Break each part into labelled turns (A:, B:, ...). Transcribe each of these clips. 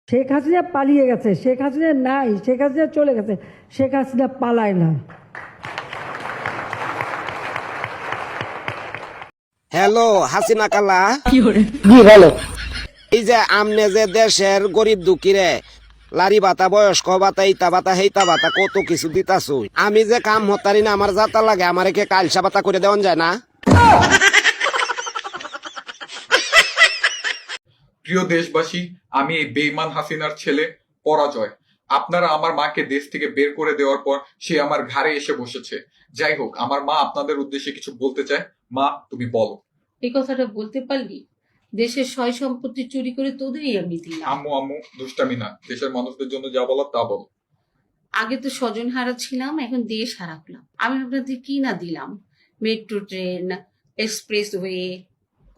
A: শেখ হাসিনা পালিয়ে গেছে, শেখ হাসিনা নাই, শেখ হাসিনা চলে গেছে, শেখ হাসিনা পালায় না।
B: হ্যালো হাসিনা কালা,
C: ভালো
B: এই যে আমনে যে দেশের গরিব দুঃখীরে লারি ভাতা, বয়স্ক ভাতা, ইতা ভাতা, হেইতা ভাতা কত কিছু দিতাছুই, আমি যে কাম হতারি না, আমার যাতা লাগে, আমার কে কালসা ভাতা করে দেওয়া যায় না?
D: প্রিয় দেশবাসী, আমি এই বেঈমান হাসিনার ছেলে পরাজয়। আপনারা আমার মাকে দেশ থেকে বের করে দেওয়ার পর সে আমার ঘাড়ে এসে বসেছে। যাই হোক, আমার মা আপনাদের উদ্দেশ্যে কিছু বলতে চায়। মা, তুমি বলো।
E: এই কথাটা বলতে পারলি? দেশের সয় সম্পত্তি চুরি করে তোদেরই আমি দিলাম।
D: আম্মু আম্মু, দুষ্টামি না, দেশের মানুষদের জন্য যা বলার তা বলো।
E: আগে তো স্বজন হারা ছিলাম, এখন দেশ হারালাম। আমি আপনাদের কি না দিলাম? মেট্রো ট্রেন, এক্সপ্রেসওয়ে,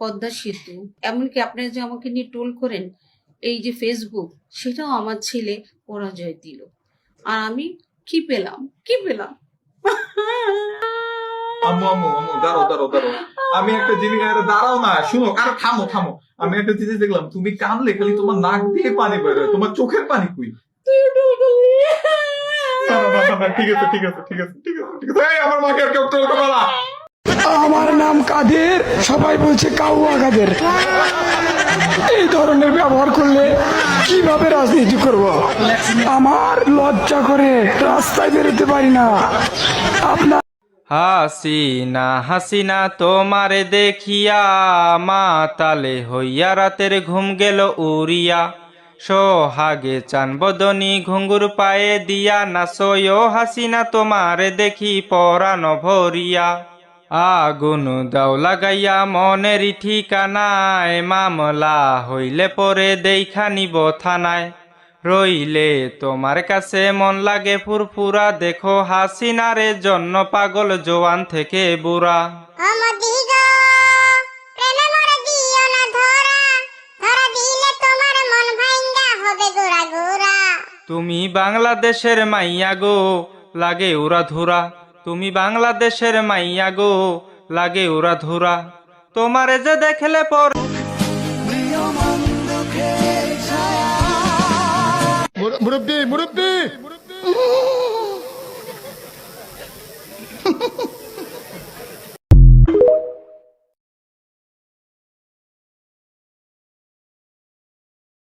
E: পদ্মা সেতু, এমনকি আপনারা যে আমাকে নিয়ে টোল করেন, এই যে ফেসবুক, সেটাও আমার ছেলে পরাজয় দিল। আর আমি কি পেলাম? কি পেলাম?
D: আম্মু আম্মু আম্মু, দাঁড়াও দাঁড়াও দাঁড়াও, আমি একটা জিনিস, আরে দাঁড়াও না, শুনো, আরে থামো থামো, আমি একটা জিনিস দেখলাম, তুমি কানলে খালি তোমার নাক দিয়ে পানি বের হয়, তোমার চোখের পানি কই? না, না, না, না, ঠিক আছে ঠিক আছে ঠিক আছে ঠিক আছে ঠিক আছে, এই আমার মাকে আর কেউ টোল করবে না।
C: আমার নাম কাদের, সবাই বলছে কাউয়া কাদের। এই ধরনের ব্যবহার করলে কিভাবে রাজনীতি করব? আমার লজ্জা করে, রাস্তায় বেরোতে পারি না। আপনার
F: হাসিনা হাসিনা তোমারে দেখিয়া মাতালে হইয়া রাতের ঘুম গেল উড়িয়া, সোহাগে চান বদনি ঘুঙ্গুর পায়ে দিয়া নাচো হাসিনা তোমারে দেখি পরাণ ভরিয়া, আগুন দাও লাগাইয়া মনেরই ঠিকানায়, মামলা হইলে পরে দেখা নিব থানায়, রইলে তোমার কাছে মন লাগে ফুরফুরা, দেখো হাসিনারে জন্য পাগল জোয়ান থেকে বুড়া। তুমি বাংলাদেশের মাইয়া গো, লাগে উড়া ধুরা, তুমি বাংলাদেশের মাইয়া গো, লাগে উড়া ধুরা, তোমারে যে দেখলে পর
G: মুরব্বি মুরব্বি